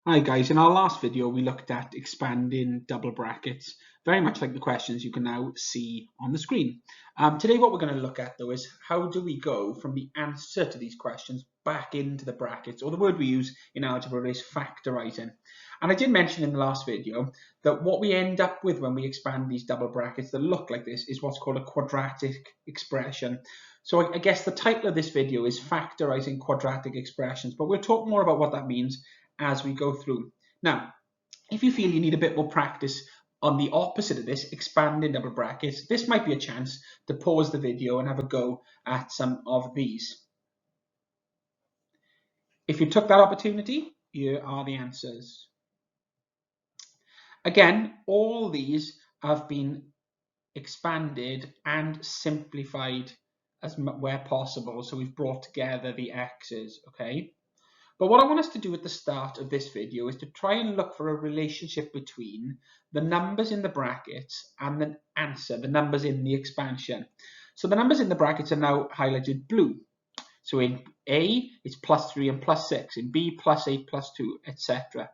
Hi guys, in our last video we looked at expanding double brackets, very much like the questions you can now see on the screen. Today what we're going to look at though is how do we go from the answer to these questions back into the brackets, or the word we use in algebra is factorising. And I did mention in the last video that what we end up with when we expand these double brackets that look like this is what's called a quadratic expression. So I guess the title of this video is Factorising Quadratic Expressions, but we'll talk more about what that means as we go through. Now, if you feel you need a bit more practice on the opposite of this, expanding double brackets, this might be a chance to pause the video and have a go at some of these. If you took that opportunity, here are the answers. Again, all these have been expanded and simplified as where possible, so we've brought together the x's, okay? But what I want us to do at the start of this video is to try and look for a relationship between the numbers in the brackets and the answer, the numbers in the expansion. So the numbers in the brackets are now highlighted blue. So in A, it's +3 and +6. In B, +8, +2, etc.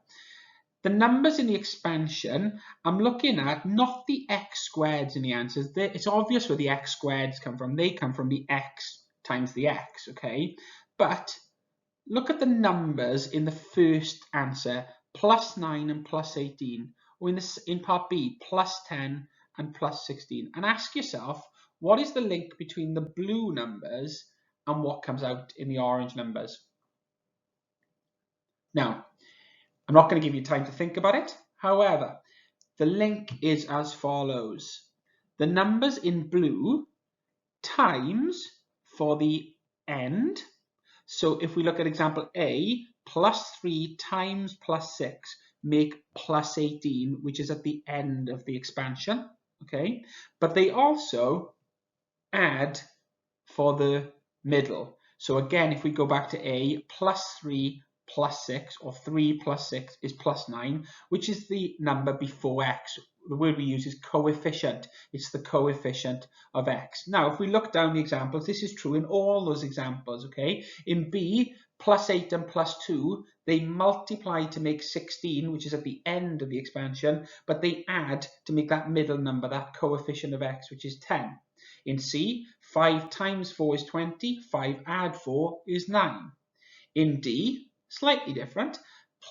The numbers in the expansion, I'm looking at not the x squareds in the answers. It's obvious where the x squareds come from. They come from the x times the x, okay? But look at the numbers in the first answer, +9 and +18, or in part B, +10 and +16. And ask yourself, what is the link between the blue numbers and what comes out in the orange numbers? Now, I'm not going to give you time to think about it. However, the link is as follows. The numbers in blue times for the end. So if we look at example A, +3 times +6 make +18, which is at the end of the expansion, okay? But they also add for the middle. So again, if we go back to A, +3 +6, or 3 +6 is +9, which is the number before x. The word we use is coefficient. It's the coefficient of x. Now, if we look down the examples, this is true in all those examples, okay? In B, +8 and +2, they multiply to make 16, which is at the end of the expansion, but they add to make that middle number, that coefficient of x, which is 10. In C, 5 times 4 is 20, 5 add 4 is 9. In D, slightly different,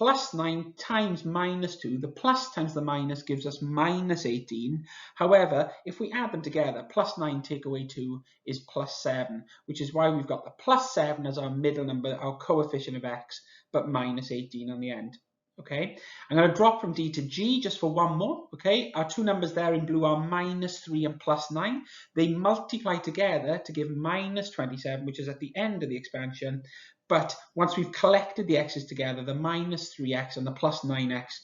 +9 times -2, the plus times the minus gives us -18. However, if we add them together, +9 take away 2 is +7, which is why we've got the +7 as our middle number, our coefficient of x, but -18 on the end. Okay, I'm going to drop from D to G just for one more. Okay, our two numbers there in blue are -3 and +9. They multiply together to give -27, which is at the end of the expansion. But once we've collected the x's together, the -3x and the +9x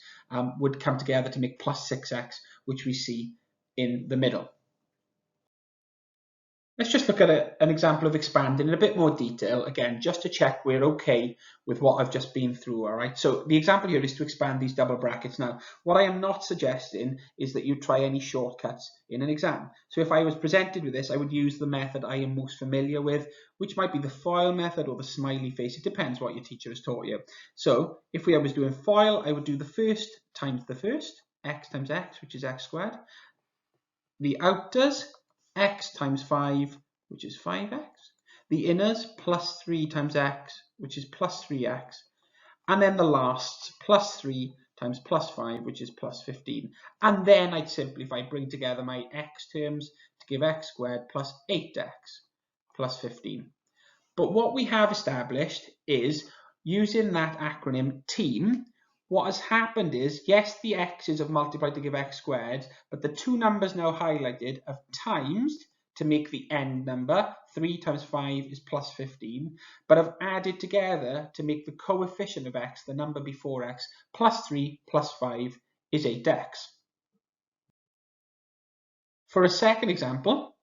would come together to make +6x, which we see in the middle. Let's just look at an example of expanding in a bit more detail, again, just to check we're okay with what I've just been through, all right? So the example here is to expand these double brackets. Now, what I am not suggesting is that you try any shortcuts in an exam. So if I was presented with this, I would use the method I am most familiar with, which might be the FOIL method or the smiley face. It depends what your teacher has taught you. So if I was doing FOIL, I would do the first times the first, x times x, which is x squared. The outers, x times 5, which is 5x. The inners, +3 times x, which is +3x. And then the last, +3 times +5, which is +15. And then I'd simplify, bring together my x terms to give x squared plus 8x plus 15. But what we have established is, using that acronym TEAM, what has happened is, yes, the x's have multiplied to give x squared, but the two numbers now highlighted have times to make the end number, 3 times 5 is +15, but have added together to make the coefficient of x, the number before x, +3 plus 5 is 8x. For a second example,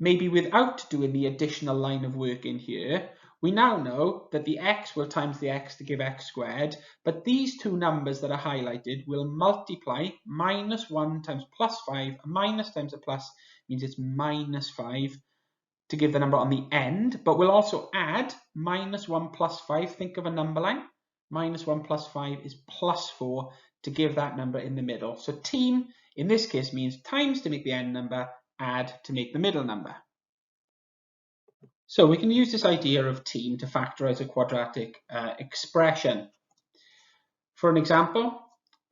maybe without doing the additional line of work in here, we now know that the x will times the x to give x squared, but these two numbers that are highlighted will multiply. -1 times +5, a minus times a plus means it's -5 to give the number on the end, but we'll also add -1 plus 5. Think of a number line. minus 1 plus 5 is plus 4 to give that number in the middle. So team in this case means times to make the end number, add to make the middle number. So we can use this idea of team to factorize a quadratic expression. For an example,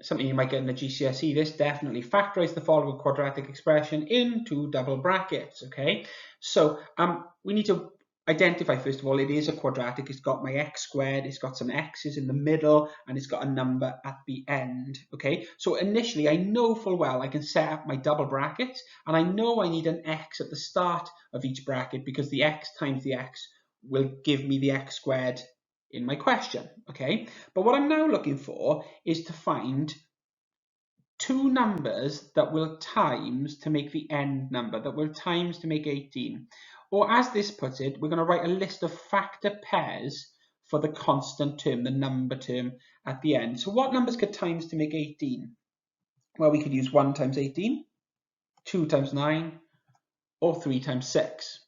something you might get in the GCSE, this definitely factorize the following quadratic expression into double brackets. Okay, so we need to identify, first of all, it is a quadratic. It's got my x squared, it's got some x's in the middle, and it's got a number at the end. Okay, so initially I know full well I can set up my double brackets, and I know I need an x at the start of each bracket because the x times the x will give me the x squared in my question. Okay, but what I'm now looking for is to find two numbers that will times to make the end number, that will times to make 18. Or as this puts it, we're going to write a list of factor pairs for the constant term, the number term at the end. So what numbers could times to make 18? Well, we could use 1 times 18, 2 times 9, or 3 times 6.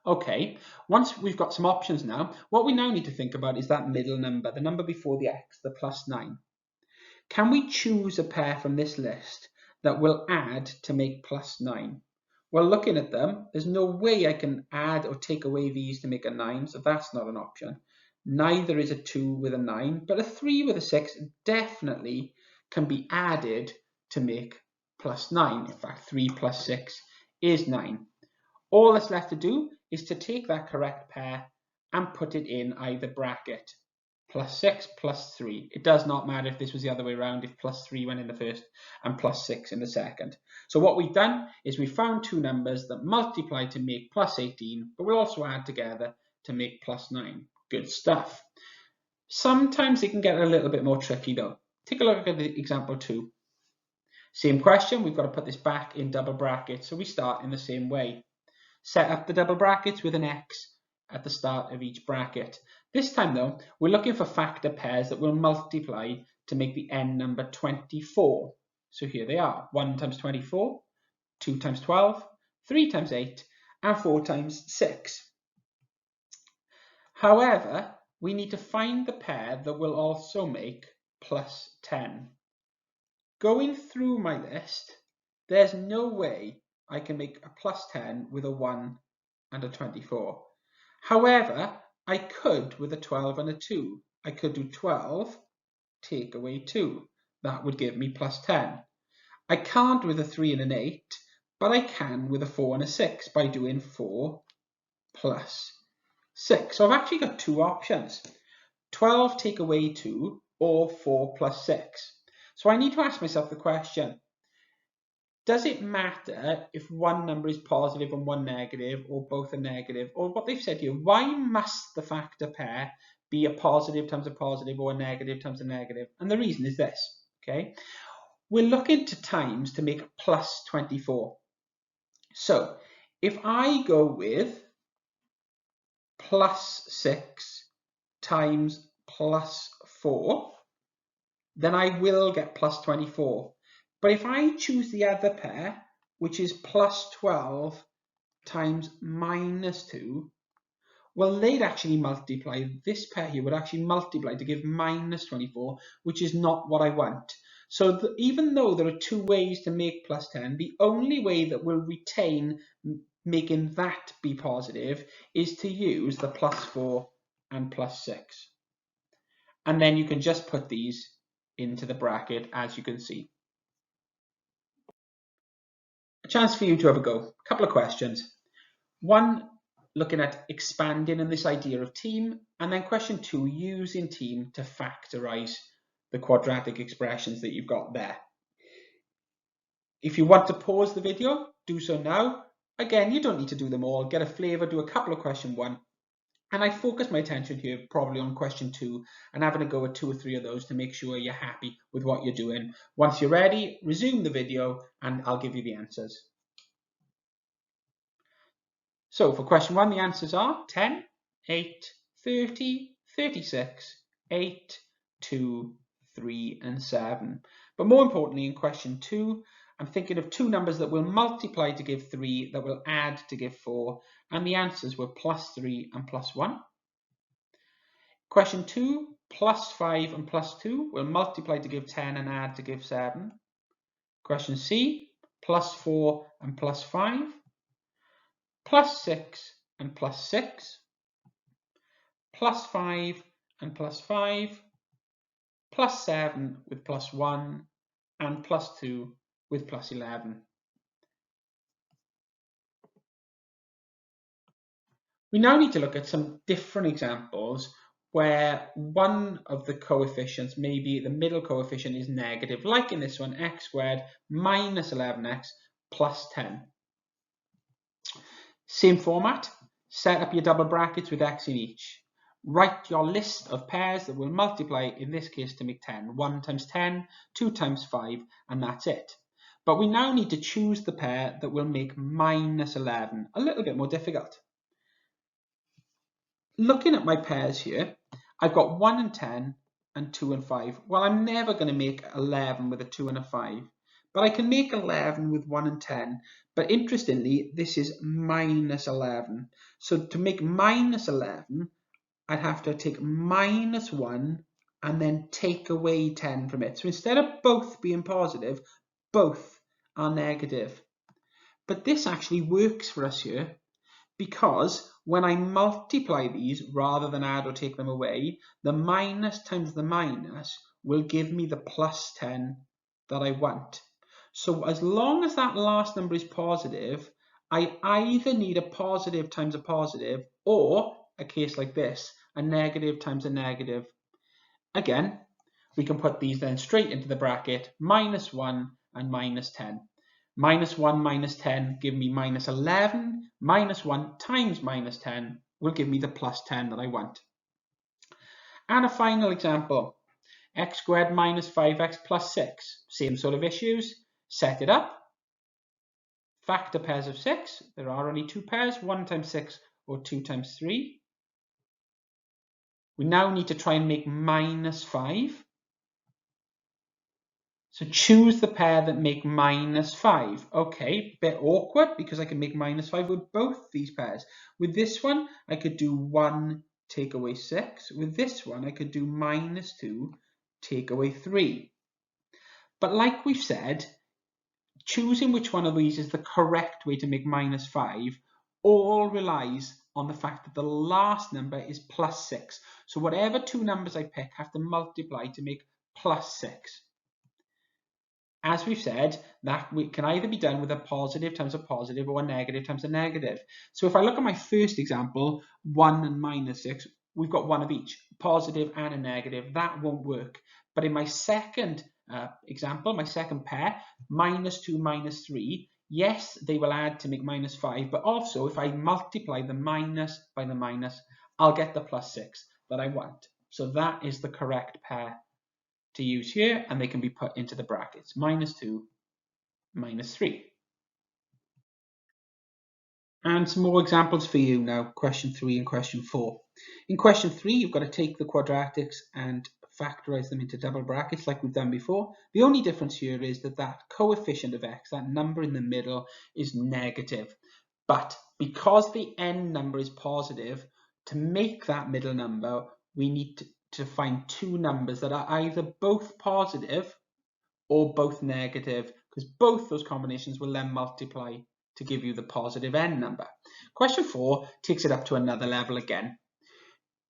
Okay, once we've got some options now, what we now need to think about is that middle number, the number before the x, the plus 9. Can we choose a pair from this list that will add to make plus 9? Well, looking at them, there's no way I can add or take away these to make a 9, so that's not an option. Neither is a 2 with a 9, but a 3 with a 6 definitely can be added to make plus 9. In fact, 3 plus 6 is 9. All that's left to do is to take that correct pair and put it in either bracket. Plus 6 plus 3. It does not matter if this was the other way around, if plus 3 went in the first and plus 6 in the second. So what we've done is we found two numbers that multiply to make plus 18, but we'll also add together to make plus 9. Good stuff. Sometimes it can get a little bit more tricky though. Take a look at the example 2. Same question, we've got to put this back in double brackets, so we start in the same way. Set up the double brackets with an x at the start of each bracket. This time though, we're looking for factor pairs that will multiply to make the end number 24. So here they are, 1 times 24, 2 times 12, 3 times 8, and 4 times 6. However, we need to find the pair that will also make plus 10. Going through my list, there's no way I can make a plus 10 with a 1 and a 24. However, I could with a 12 and a 2. I could do 12, take away 2. That would give me plus 10. I can't with a 3 and an 8, but I can with a 4 and a 6 by doing 4 plus 6. So I've actually got two options. 12 take away 2 or 4 plus 6. So I need to ask myself the question, does it matter if one number is positive and one negative, or both are negative? Or what they've said here, why must the factor pair be a positive times a positive or a negative times a negative? And the reason is this, okay? We're looking to times to make plus 24. So if I go with plus 6 times plus 4, then I will get plus 24. But if I choose the other pair, which is plus 12 times minus 2, well, they'd actually multiply. This pair here would actually multiply to give minus 24, which is not what I want. So even though there are two ways to make plus 10, the only way that will retain making that be positive is to use the plus 4 and plus 6. And then you can just put these into the bracket, as you can see. A chance for you to have a go. A couple of questions. One, looking at expanding on this idea of team, and then question 2, using team to factorize the quadratic expressions that you've got there. If you want to pause the video, do so now. Again, you don't need to do them all. Get a flavour, do a couple of question 1. And I focus my attention here probably on question 2 and having a go at 2 or 3 of those to make sure you're happy with what you're doing. Once you're ready, resume the video and I'll give you the answers. So for question 1, the answers are 10, 8, 30, 36, 8, 2, 3 and 7. But more importantly, in question 2, I'm thinking of two numbers that will multiply to give 3, that will add to give 4, and the answers were plus 3 and plus 1. Question 2, plus 5 and plus 2 will multiply to give 10 and add to give 7. Question C, plus 4 and plus 5, plus 6 and plus 6, plus 5 and plus 5, plus 7 with plus 1, and plus 2 with plus 11. We now need to look at some different examples where one of the coefficients, maybe the middle coefficient, is negative, like in this one, x squared minus 11x plus 10. Same format, set up your double brackets with x in each. Write your list of pairs that will multiply, in this case, to make 10. 1 times 10, 2 times 5, and that's it. But we now need to choose the pair that will make minus 11, a little bit more difficult. Looking at my pairs here, I've got 1 and 10 and 2 and 5. Well, I'm never going to make 11 with a 2 and a 5, but I can make 11 with 1 and 10. But interestingly, this is minus 11. So to make minus 11, I'd have to take minus 1 and then take away 10 from it. So instead of both being positive, both are negative. But this actually works for us here, because when I multiply these rather than add or take them away, the minus times the minus will give me the plus 10 that I want. So as long as that last number is positive, I either need a positive times a positive, or a case like this, a negative times a negative. Again, we can put these then straight into the bracket, minus 1 and minus 10. Minus 1 minus 10 give me minus 11. Minus 1 times minus 10 will give me the plus 10 that I want. And a final example, x squared minus 5x plus 6. Same sort of issues. Set it up. Factor pairs of 6. There are only 2 pairs, 1 times 6 or 2 times 3. We now need to try and make minus 5. So choose the pair that make minus 5. Okay, bit awkward because I can make minus 5 with both these pairs. With this one, I could do 1, take away 6. With this one, I could do minus 2, take away 3. But like we've said, choosing which one of these is the correct way to make minus 5 all relies on the fact that the last number is plus 6. So whatever two numbers I pick have to multiply to make plus 6. As we've said, that can either be done with a positive times a positive or a negative times a negative. So if I look at my first example, 1 and minus 6, we've got one of each, positive and a negative. That won't work. But in my second example, my second pair, minus 2, minus 3, yes, they will add to make minus 5. But also, if I multiply the minus by the minus, I'll get the plus 6 that I want. So that is the correct pair to use here, and they can be put into the brackets, minus 2, minus 3. And some more examples for you now, question 3 and question 4. In question 3, you've got to take the quadratics and factorize them into double brackets like we've done before. The only difference here is that that coefficient of x, that number in the middle, is negative. But because the n number is positive, to make that middle number, we need to find two numbers that are either both positive or both negative, because both those combinations will then multiply to give you the positive n number. Question 4 takes it up to another level again.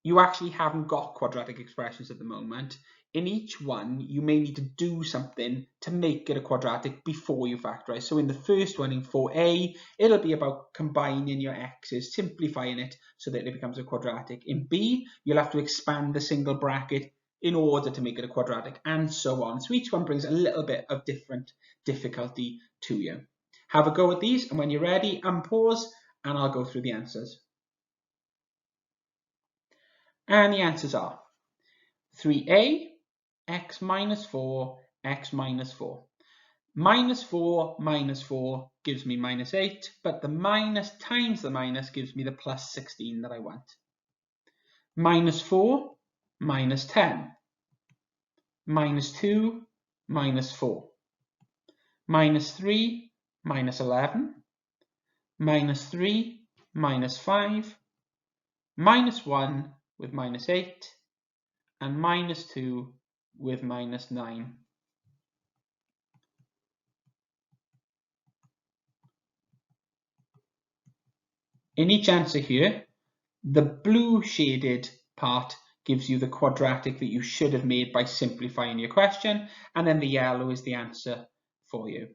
You actually haven't got quadratic expressions at the moment. In each one, you may need to do something to make it a quadratic before you factorize. So in the first one, in 4a, it'll be about combining your x's, simplifying it so that it becomes a quadratic. In b, you'll have to expand the single bracket in order to make it a quadratic, and so on. So each one brings a little bit of different difficulty to you. Have a go at these, and when you're ready, unpause, and I'll go through the answers. And the answers are 3a, x minus 4, x minus 4. Minus 4 gives me minus 8, but the minus times the minus gives me the plus 16 that I want. Minus 4, minus 10. Minus 2, minus 4. Minus 3, minus 11. Minus 3, minus 5. Minus 1 with minus 8. and minus 2 with minus 9. In each answer here, the blue shaded part gives you the quadratic that you should have made by simplifying your question, and then the yellow is the answer for you.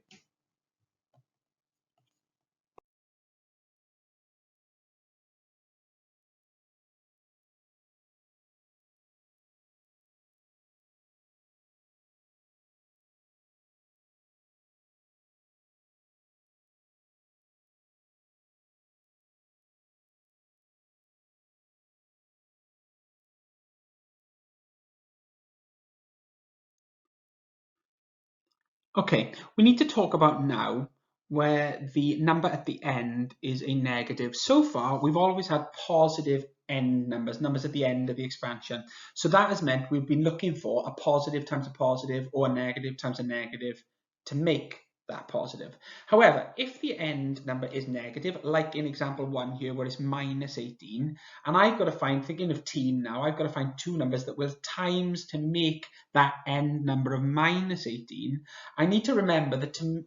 Okay, we need to talk about now where the number at the end is a negative. So far, we've always had positive end numbers, numbers at the end of the expansion. So that has meant we've been looking for a positive times a positive or a negative times a negative to make that positive. However, if the end number is negative, like in example 1 here where it's minus 18, and I've got to find, thinking of team now, I've got to find two numbers that will times to make that end number of minus 18, I need to remember that to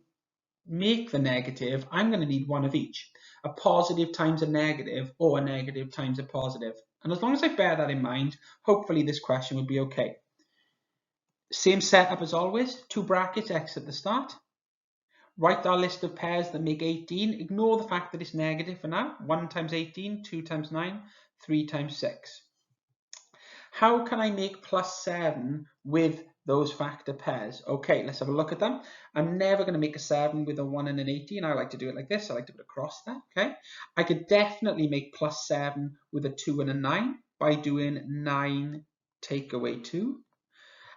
make the negative, I'm going to need one of each, a positive times a negative or a negative times a positive. And as long as I bear that in mind, hopefully this question will be okay. Same setup as always, two brackets, x at the start. Write our list of pairs that make 18. Ignore the fact that it's negative for now. 1 times 18, 2 times 9, 3 times 6. How can I make plus 7 with those factor pairs? Okay, let's have a look at them. I'm never going to make a 7 with a 1 and an 18. I like to do it like this. I like to put a cross there. Okay, I could definitely make plus 7 with a 2 and a 9 by doing 9 take away 2.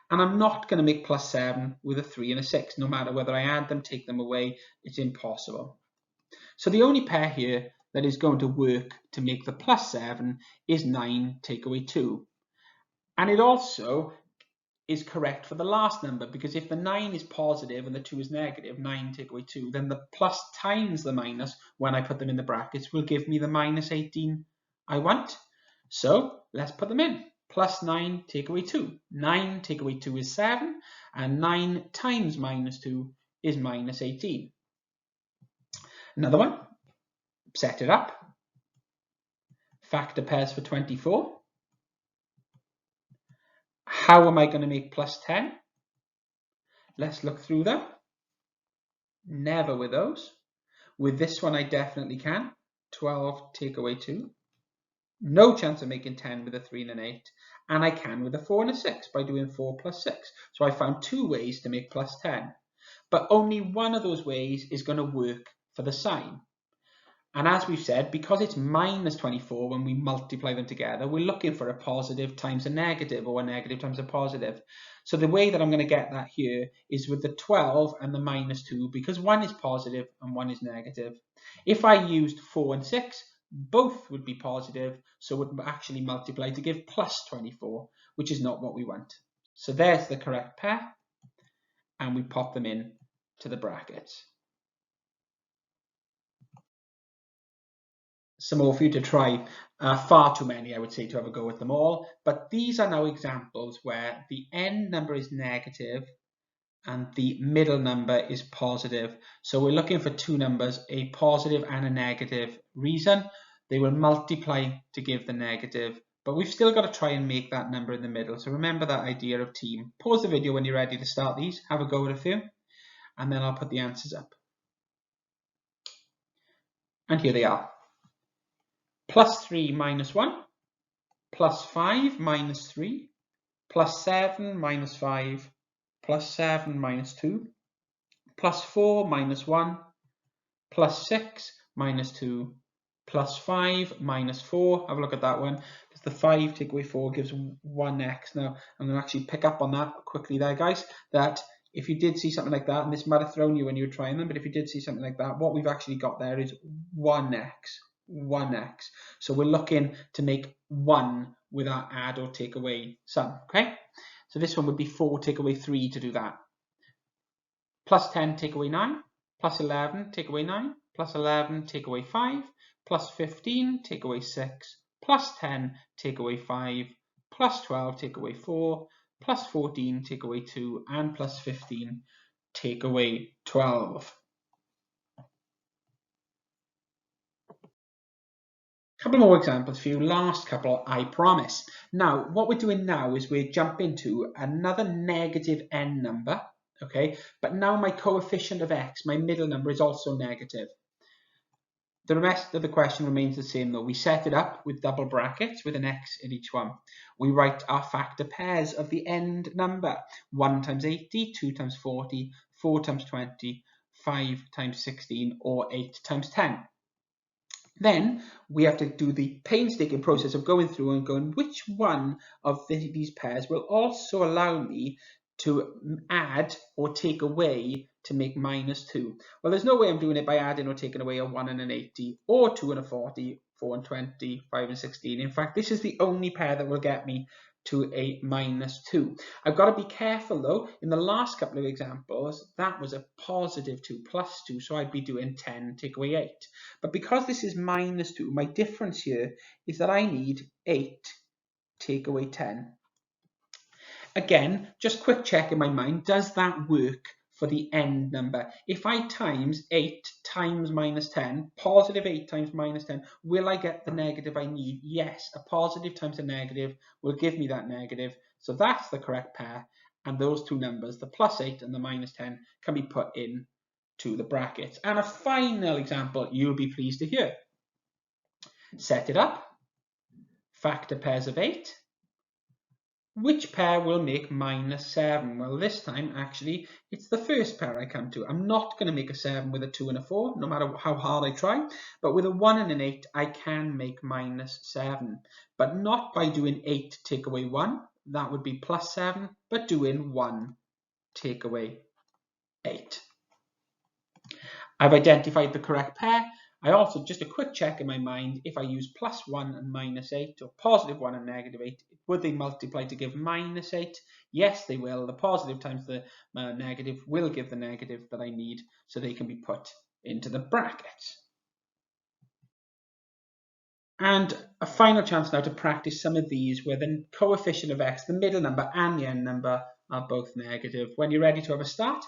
And I'm not going to make plus 7 with a 3 and a 6. No matter whether I add them, take them away, it's impossible. So the only pair here that is going to work to make the plus 7 is 9 take away 2. And it also is correct for the last number, because if the 9 is positive and the 2 is negative, 9 take away 2, then the plus times the minus, when I put them in the brackets, will give me the minus 18 I want. So let's put them in. Plus 9 take away 2. 9 take away 2 is 7, and 9 times minus 2 is minus 18. Another one. Set it up. Factor pairs for 24. How am I going to make plus 10? Let's look through them. Never with those. With this one, I definitely can. 12 take away 2. No chance of making 10 with a 3 and an 8. And I can with a 4 and a 6 by doing 4 plus 6. So I found two ways to make plus 10. But only one of those ways is going to work for the sign. And as we've said, because it's minus 24 when we multiply them together, we're looking for a positive times a negative or a negative times a positive. So the way that I'm going to get that here is with the 12 and the minus 2, because one is positive and one is negative. If I used 4 and 6, both would be positive, so it would actually multiply to give plus 24, which is not what we want. So there's the correct pair, and we pop them in to the brackets. Some more for you to try. Far too many, I would say, to have a go at them all. But these are now examples where the end number is negative and the middle number is positive. So we're looking for two numbers, a positive and a negative. Reason, they will multiply to give the negative, but we've still got to try and make that number in the middle. So remember that idea of team. Pause the video when you're ready to start these, have a go at a few, and then I'll put the answers up. And here they are. Plus 3 minus 1, plus 5 minus 3, plus 7 minus 5, plus 7 minus 2, plus 4 minus 1, plus 6 minus 2, plus 5 minus 4. Have a look at that one, because the 5 take away 4 gives 1x. Now, I'm going to actually pick up on that quickly there, guys, that if you did see something like that, and this might have thrown you when you were trying them, but if you did see something like that, what we've actually got there is 1x. 1x. So we're looking to make 1 with our add or take away sum. Okay, so this one would be 4 take away 3 to do that. Plus 10 take away 9, plus 11 take away 9, plus 11 take away 5, plus 15 take away 6, plus 10 take away 5, plus 12 take away 4, plus 14 take away 2, and plus 15 take away 12. Couple more examples for you, last couple I promise. Now what we're doing now is we're jumping to another negative n number, okay, but now my coefficient of x, my middle number, is also negative. The rest of the question remains the same though. We set it up with double brackets with an x in each one. We write our factor pairs of the end number. 1 times 80, 2 times 40, 4 times 20, 5 times 16, or 8 times 10. Then we have to do the painstaking process of going through and going, which one of these pairs will also allow me to add or take away to make minus 2. Well, there's no way I'm doing it by adding or taking away a 1 and an 80, or 2 and a 40, 4 and 20, 5 and 16. In fact, this is the only pair that will get me to a minus 2. I've got to be careful though. In the last couple of examples, that was a positive 2 plus 2, so I'd be doing 10 take away 8. But because this is minus 2, my difference here is that I need 8 take away 10. Again, just quick check in my mind, does that work for the end number? If I times 8 times minus 10, positive 8 times minus 10, will I get the negative I need? Yes, a positive times a negative will give me that negative. So that's the correct pair. And those two numbers, the plus 8 and the minus 10, can be put in to the brackets. And a final example you'll be pleased to hear. Set it up. Factor pairs of 8. Which pair will make minus 7? Well, this time, actually, it's the first pair I come to. I'm not going to make a 7 with a 2 and a 4, no matter how hard I try. But with a 1 and an 8, I can make minus 7. But not by doing 8 take away 1. That would be plus 7. But doing 1 take away 8. I've identified the correct pair. I also, just a quick check in my mind, if I use plus 1 and minus 8, or positive 1 and negative 8, would they multiply to give minus 8? Yes, they will. The positive times the negative will give the negative that I need, so they can be put into the brackets. And a final chance now to practice some of these where the coefficient of x, the middle number and the end number, are both negative. When you're ready to have a start,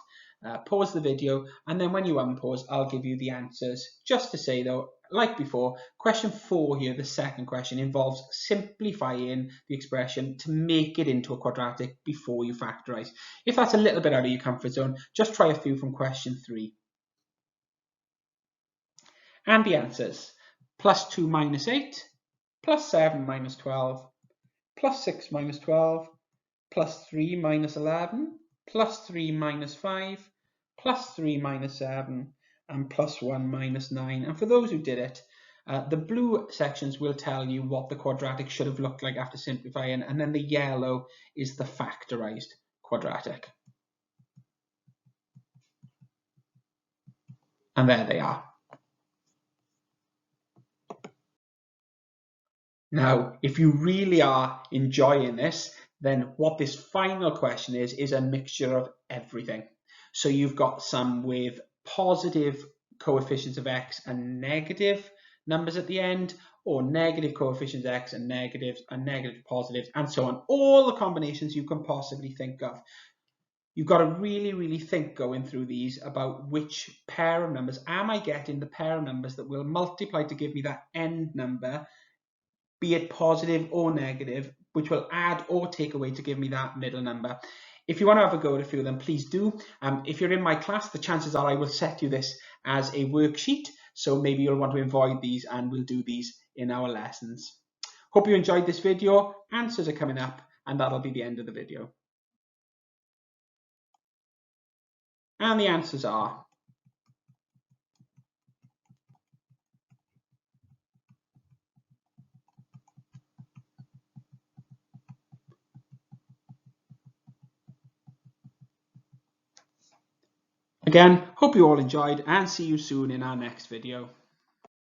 pause the video, and then when you unpause, I'll give you the answers. Just to say though, like before, question 4 here, the second question, involves simplifying the expression to make it into a quadratic before you factorize. If that's a little bit out of your comfort zone, just try a few from question 3. And the answers: plus 2 minus 8, plus 7 minus 12, plus 6 minus 12, plus 3 minus 11, plus 3 minus 5, plus 3 minus 7, and plus 1 minus 9. And for those who did it, the blue sections will tell you what the quadratic should have looked like after simplifying, and then the yellow is the factorized quadratic. And there they are. Now, if you really are enjoying this, then what this final question is a mixture of everything. So you've got some with positive coefficients of x and negative numbers at the end, or negative coefficients of x and negative positives, and so on. All the combinations you can possibly think of. You've got to really think going through these about which pair of numbers am I getting, the pair of numbers that will multiply to give me that end number, be it positive or negative, which will add or take away to give me that middle number. If you want to have a go at a few of them, please do. If you're in my class, the chances are I will set you this as a worksheet, so maybe you'll want to avoid these and we'll do these in our lessons. Hope you enjoyed this video. Answers are coming up, and that'll be the end of the video. And the answers are: again, hope you all enjoyed, and see you soon in our next video.